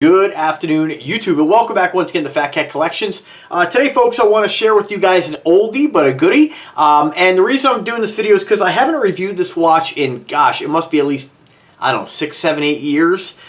Good afternoon, YouTube, and welcome back once again to Fat Cat Collections. Today, folks, I want to share with you guys an oldie but a goodie. And the reason I'm doing this video is because I haven't reviewed this watch in, gosh, it must be at least, I don't know, 6, 7, 8 years.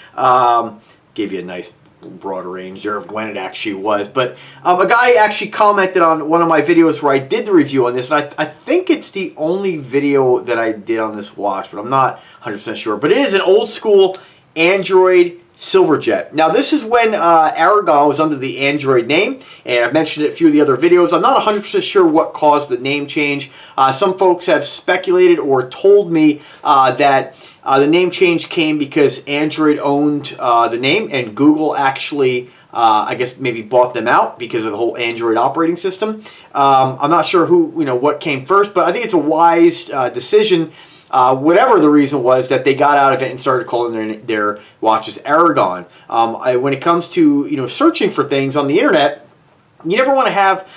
Gave you a nice broad range there of when it actually was. But a guy actually commented on one of my videos where I did the review on this, and I think it's the only video that I did on this watch, but I'm not 100% sure. But it is an old school Android Silverjet. Now, this is when Aragon was under the Android name, and I've mentioned it in a few of the other videos. I'm not 100% sure what caused the name change. Some folks have speculated or told me that the name change came because Android owned the name, and Google actually, I guess, maybe bought them out because of the whole Android operating system. I'm not sure what came first, but I think it's a wise decision. Whatever the reason was, that they got out of it and started calling their watches Aragon. When it comes to searching for things on the internet, you never want to have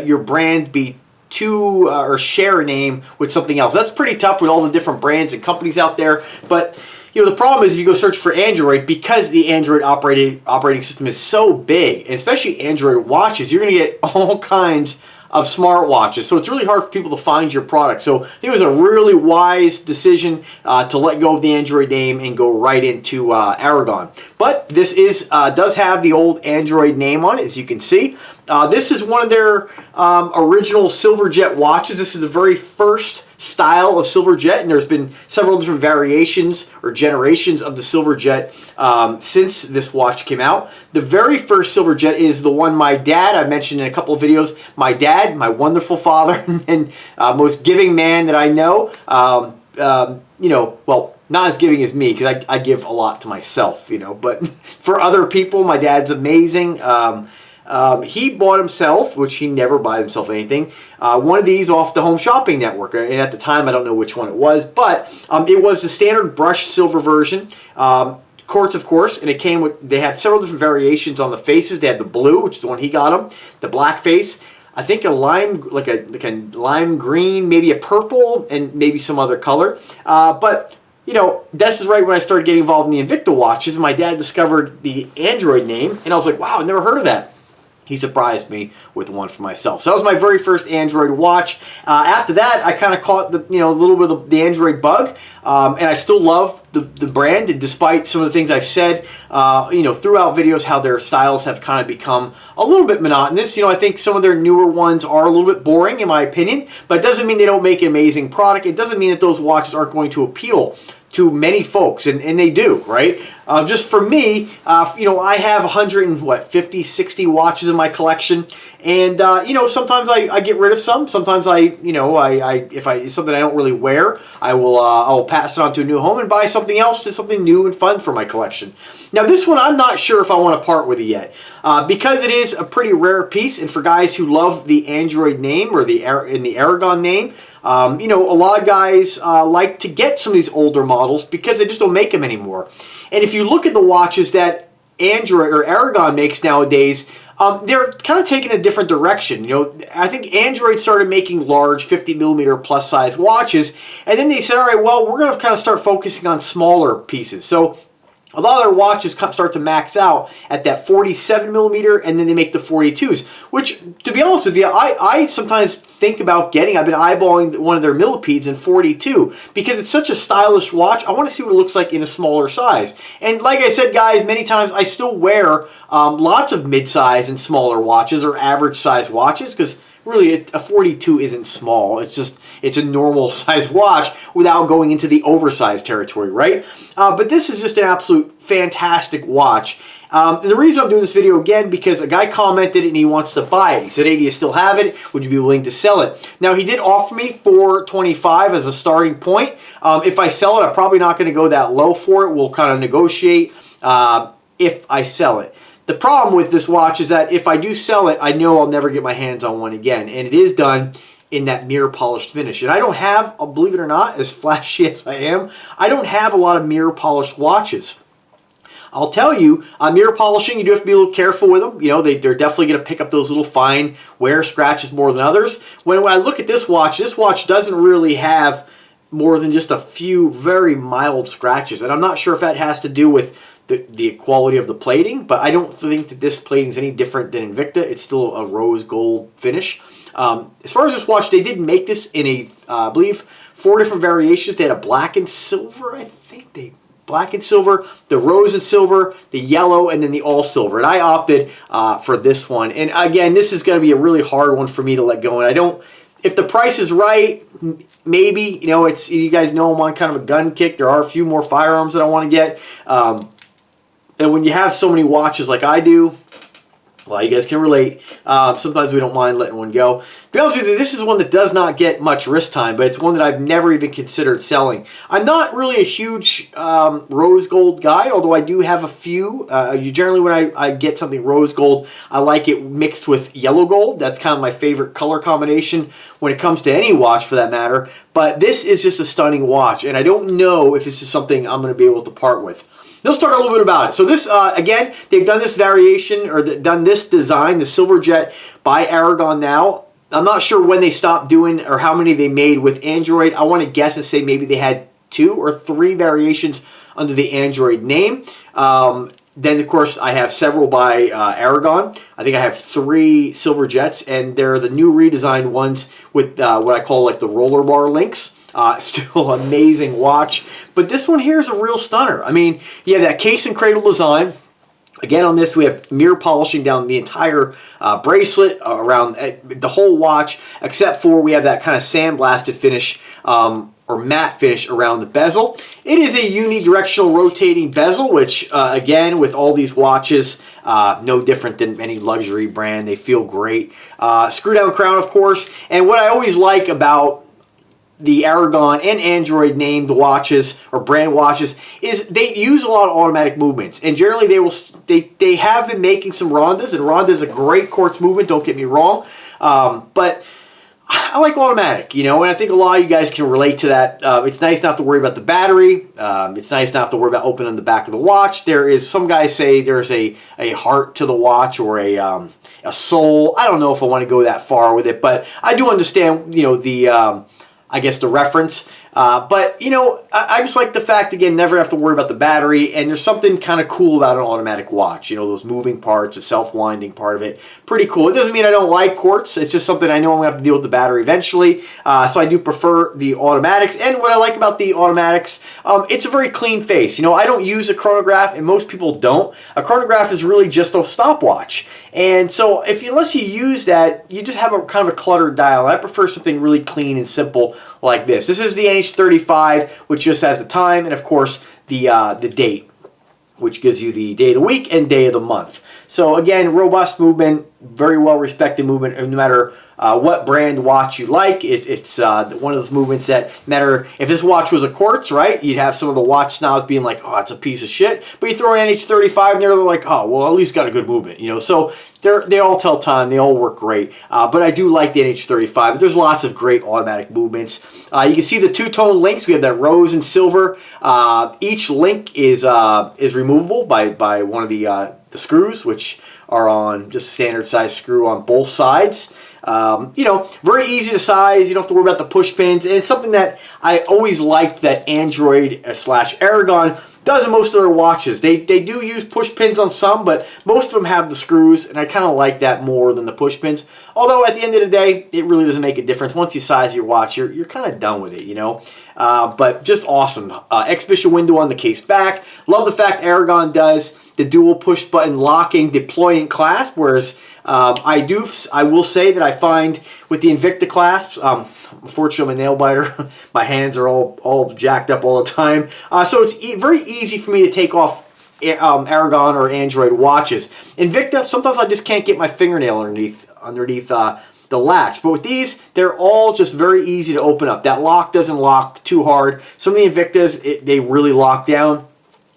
your brand be too or share a name with something else. That's pretty tough with all the different brands and companies out there. But the problem is if you go search for Android, because the Android operating system is so big, and especially Android watches, you're going to get all kinds of smartwatches, so it's really hard for people to find your product. So I think it was a really wise decision to let go of the Android name and go right into Aragon. But this does have the old Android name on it, as you can see. This is one of their original Silverjet watches. This is the very first style of Silverjet, and there's been several different variations or generations of the Silverjet since this watch came out. The very first Silverjet is the one my dad, I mentioned in a couple of videos, my dad, my wonderful father, and most giving man that I know, well, not as giving as me, because I give a lot to myself, but for other people, my dad's amazing. He bought himself, which he never buys himself anything, one of these off the Home Shopping Network. And at the time, I don't know which one it was, but it was the standard brushed silver version. Quartz, of course, and it came with, they had several different variations on the faces. They had the blue, which is the one he got him, the black face, I think a lime, like a lime green, maybe a purple, and maybe some other color. But this is right when I started getting involved in the Invicta Watches, and my dad discovered the Android name, and I was like, wow, I've never heard of that. He surprised me with one for myself. So that was my very first Android watch. After that, I kind of caught the a little bit of the Android bug, and I still love the brand. And despite some of the things I've said, throughout videos, how their styles have kind of become a little bit monotonous. I think some of their newer ones are a little bit boring, in my opinion. But it doesn't mean they don't make an amazing product. It doesn't mean that those watches aren't going to appeal to many folks, and they do, right? Just for me, I have 150, 60 watches in my collection, and sometimes I get rid of some. Sometimes if it's something I don't really wear, I will pass it on to a new home and buy something else, something new and fun for my collection. Now, this one I'm not sure if I want to part with it yet, because it is a pretty rare piece, and for guys who love the Android name or the Aragon name. A lot of guys like to get some of these older models because they just don't make them anymore. And if you look at the watches that Android or Aragon makes nowadays, they're kind of taking a different direction. I think Android started making large 50mm plus size watches, and then they said, all right, well, we're going to kind of start focusing on smaller pieces. So a lot of their watches start to max out at that 47mm, and then they make the 42s, which, to be honest with you, I sometimes think about getting. I've been eyeballing one of their millipedes in 42 because it's such a stylish watch. I want to see what it looks like in a smaller size. And like I said, guys, many times I still wear lots of mid-size and smaller watches or average size watches, because really, a 42 isn't small. It's a normal size watch without going into the oversized territory, right? But this is just an absolute fantastic watch. And the reason I'm doing this video again, because a guy commented and he wants to buy it. He said, hey, do you still have it? Would you be willing to sell it? Now, he did offer me $425 as a starting point. If I sell it, I'm probably not going to go that low for it. We'll kind of negotiate if I sell it. The problem with this watch is that if I do sell it, I know I'll never get my hands on one again. And it is done in that mirror polished finish. And I don't have, believe it or not, as flashy as I am, I don't have a lot of mirror polished watches. I'll tell you, mirror polishing, you do have to be a little careful with them. They're definitely going to pick up those little fine wear scratches more than others. When I look at this watch doesn't really have more than just a few very mild scratches. And I'm not sure if that has to do with the quality of the plating, but I don't think that this plating is any different than Invicta. It's still a rose gold finish. As far as this watch, they did make this in a, I believe, 4 different variations. They had a black and silver, I think black and silver, the rose and silver, the yellow, and then the all silver. And I opted for this one. And again, this is going to be a really hard one for me to let go. And I don't, if the price is right, maybe, you know, it's, you guys know I'm on kind of a gun kick. There are a few more firearms that I want to get. And when you have so many watches like I do, well, you guys can relate. Sometimes we don't mind letting one go. To be honest with you, this is one that does not get much wrist time, but it's one that I've never even considered selling. I'm not really a huge rose gold guy, although I do have a few. Generally, when I get something rose gold, I like it mixed with yellow gold. That's kind of my favorite color combination when it comes to any watch, for that matter. But this is just a stunning watch, and I don't know if this is something I'm going to be able to part with. Let's talk a little bit about it. So this, again, they've done this variation, or done this design, the Silverjet by Aragon now. I'm not sure when they stopped doing, or how many they made with Android. I want to guess and say maybe they had 2 or 3 variations under the Android name. Then, of course, I have several by Aragon. I think I have 3 Silverjets, and they're the new redesigned ones with what I call like the roller bar links. Still amazing watch. But this one here is a real stunner. I mean, you have that case and cradle design. Again, on this, we have mirror polishing down the entire bracelet, around the whole watch, except for we have that kind of sandblasted finish, or matte finish around the bezel. It is a unidirectional rotating bezel, which, again, with all these watches, no different than any luxury brand. They feel great. Screw down crown, of course. And what I always like about the Aragon and Android named watches, or brand watches, is they use a lot of automatic movements, and generally they have been making some rondas, and ronda is a great quartz movement, don't get me wrong, but I like automatic, you know, and I think a lot of you guys can relate to that. It's nice not to worry about the battery. It's nice not to worry about opening the back of the watch. There is, some guys say there's a heart to the watch, or a soul. I don't know if I want to go that far with it, but I do understand, you know, the I guess the reference. But, you know, I just like the fact, again, never have to worry about the battery, and there's something kind of cool about an automatic watch. You know, those moving parts, the self-winding part of it. Pretty cool. It doesn't mean I don't like quartz. It's just something I know I'm going to have to deal with the battery eventually. So I do prefer the automatics. And what I like about the automatics, it's a very clean face. You know, I don't use a chronograph, and most people don't. A chronograph is really just a stopwatch. And so unless you use that, you just have a kind of a cluttered dial. I prefer something really clean and simple like this. This is the NH35, which just has the time, and of course the date, which gives you the day of the week and day of the month. So again, robust movement, very well respected movement, no matter what brand watch you like. It's one of those movements that matter. If this watch was a quartz, right, you'd have some of the watch snobs being like, oh, it's a piece of shit. But you throw an NH35 in there, they're like, oh, well, at least got a good movement, you know. So they all tell time, they all work great. But I do like the NH35. But there's lots of great automatic movements. You can see the two-tone links. We have that rose and silver. Each link is removable by one of the screws, which are on just a standard size screw on both sides. You know, very easy to size. You don't have to worry about the push pins. And it's something that I always liked that Android / Aragon does in most of their watches. They do use push pins on some, but most of them have the screws, and I kind of like that more than the push pins. Although at the end of the day, it really doesn't make a difference. Once you size your watch, you're kind of done with it, you know. But just awesome. Exhibition window on the case back. Love the fact Aragon does the dual push button locking, deploy, and clasp, whereas I will say that I find with the Invicta clasps, unfortunately I'm a nail biter, my hands are all jacked up all the time, so it's very easy for me to take off Aragon or Android watches. Invicta, sometimes I just can't get my fingernail underneath the latch, but with these, they're all just very easy to open up. That lock doesn't lock too hard. Some of the Invictas, they really lock down.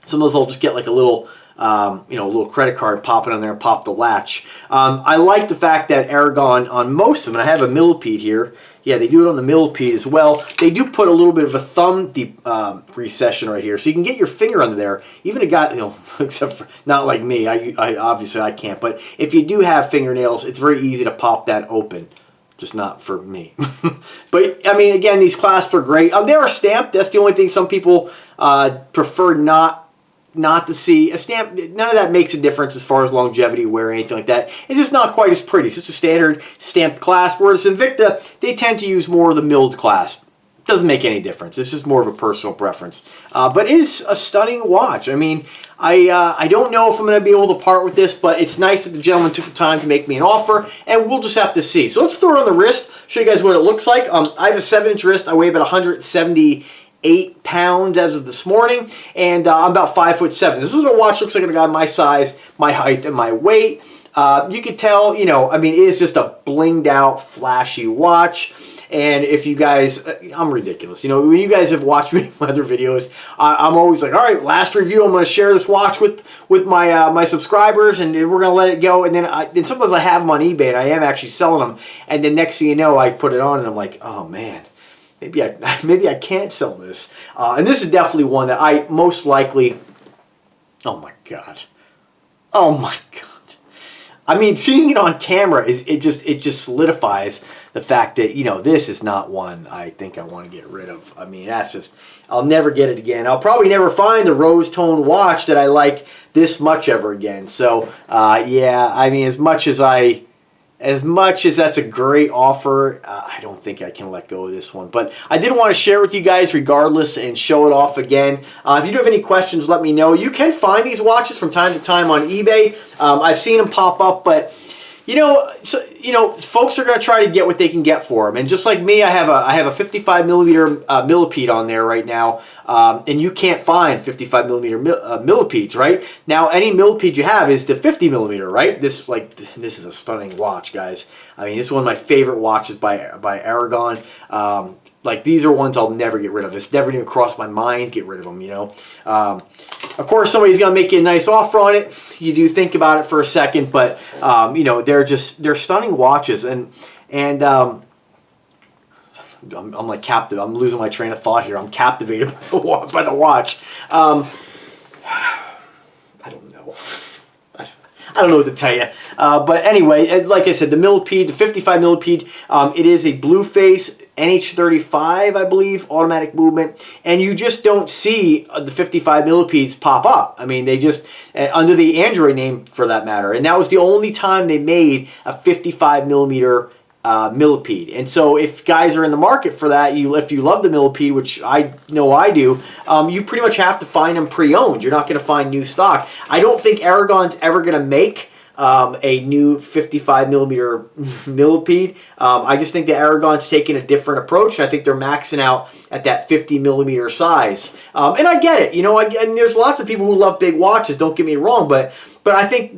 Some of those I'll just get like a little you know, a little credit card, pop it on there and pop the latch. I like the fact that Aragon, on most of them, and I have a millipede here. Yeah, they do it on the millipede as well. They do put a little bit of a thumb recession right here, so you can get your finger under there. Even a guy, you know, except for not like me, I obviously I can't. But if you do have fingernails, it's very easy to pop that open. Just not for me. But, I mean, again, these clasps are great. They are stamped. That's the only thing some people prefer not not to see a stamp. None of that makes a difference as far as longevity, wear, or anything like that. It's just not quite as pretty. It's just a standard stamped clasp. Whereas Invicta, they tend to use more of the milled clasp. Doesn't make any difference. It's just more of a personal preference. But it is a stunning watch. I mean, I don't know if I'm going to be able to part with this, but it's nice that the gentleman took the time to make me an offer, and we'll just have to see. So let's throw it on the wrist, show you guys what it looks like. I have a 7-inch wrist. I weigh about 178 pounds as of this morning, and I'm about 5'7". This is what a watch looks like on a guy my size, my height, and my weight. You can tell, you know, I mean, it is just a blinged out, flashy watch. And if you guys, I'm ridiculous. You know, when you guys have watched me in my other videos, I'm always like, all right, last review, I'm going to share this watch with my my subscribers, and we're going to let it go. And then sometimes I have them on eBay, and I am actually selling them. And then next thing you know, I put it on, and I'm like, oh man, maybe I can't sell this. And this is definitely one that I most likely. Oh my god. Oh my god. I mean, seeing it on camera it just solidifies the fact that, you know, this is not one I think I want to get rid of. I mean, that's just, I'll never get it again. I'll probably never find the rose tone watch that I like this much ever again. So yeah, I mean, as much as that's a great offer, I don't think I can let go of this one. But I did want to share with you guys regardless and show it off again. If you do have any questions, let me know. You can find these watches from time to time on eBay. I've seen them pop up, but you know, folks are going to try to get what they can get for them. And just like me, I have a 55 millimeter millipede on there right now, and you can't find 55 millimeter millipedes, right? Now, any millipede you have is the 50 millimeter, right? This is a stunning watch, guys. I mean, this is one of my favorite watches by Aragon. Like, these are ones I'll never get rid of. It's never even crossed my mind to get rid of them, you know. Of course, somebody's going to make you a nice offer on it. You do think about it for a second, but, you know, they're stunning watches. And I'm like captive. I'm losing my train of thought here. I'm captivated by the watch. I don't know. I don't know what to tell you. But anyway, like I said, the millipede, the 55 millipede, it is a blue face NH35, I believe, automatic movement. And you just don't see the 55 millipedes pop up. I mean, they just, under the Android name for that matter. And that was the only time they made a 55 millimeter millipede. And so if guys are in the market for that, if you love the millipede, which I know I do, you pretty much have to find them pre-owned. You're not going to find new stock. I don't think Aragon's ever going to make a new 55 millimeter millipede. I just think that Aragon's taking a different approach, and I think they're maxing out at that 50 millimeter size. And I get it, you know, and there's lots of people who love big watches, don't get me wrong, but I think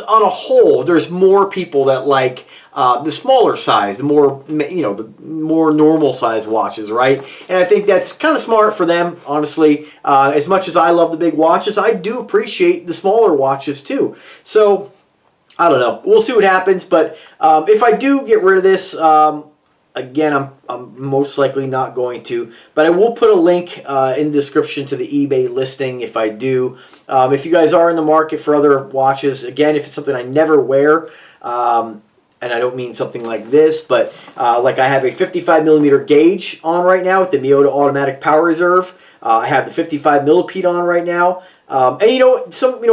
on a whole, there's more people that like the smaller size, the more, you know, the more normal size watches, right? And I think that's kind of smart for them, honestly. As much as I love the big watches, I do appreciate the smaller watches too. So I don't know. We'll see what happens. But if I do get rid of this, again, I'm most likely not going to. But I will put a link in the description to the eBay listing if I do. If you guys are in the market for other watches, again, if it's something I never wear, and I don't mean something like this, but like I have a 55 millimeter gauge on right now with the Miyota Automatic Power Reserve. I have the 55 millipede on right now. And you know,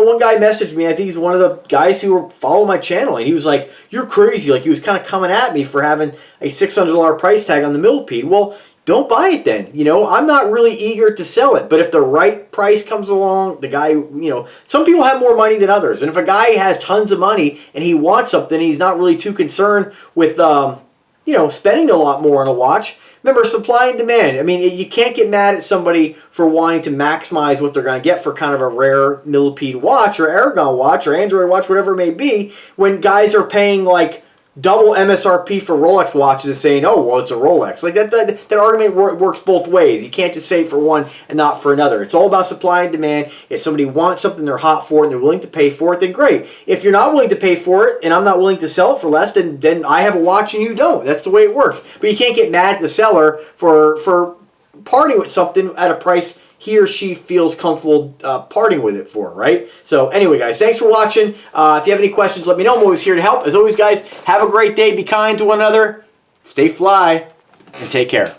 one guy messaged me. I think he's one of the guys who were following my channel, and he was like, "You're crazy!" Like, he was kind of coming at me for having a $600 price tag on the millipede. Well, don't buy it then. You know, I'm not really eager to sell it, but if the right price comes along, the guy, you know, some people have more money than others, and if a guy has tons of money and he wants something, he's not really too concerned with, you know, spending a lot more on a watch. Remember, supply and demand. I mean, you can't get mad at somebody for wanting to maximize what they're going to get for kind of a rare millipede watch or Aragon watch or Android watch, whatever it may be, when guys are paying like double MSRP for Rolex watches and saying, oh, well, it's a Rolex. Like that argument works both ways. You can't just say it for one and not for another. It's all about supply and demand. If somebody wants something, they're hot for it, and they're willing to pay for it, then great. If you're not willing to pay for it and I'm not willing to sell it for less, then I have a watch and you don't. That's the way it works. But you can't get mad at the seller for parting with something at a price he or she feels comfortable parting with it for, right? So anyway, guys, thanks for watching. If you have any questions, let me know. I'm always here to help. As always, guys, have a great day. Be kind to one another. Stay fly. And take care.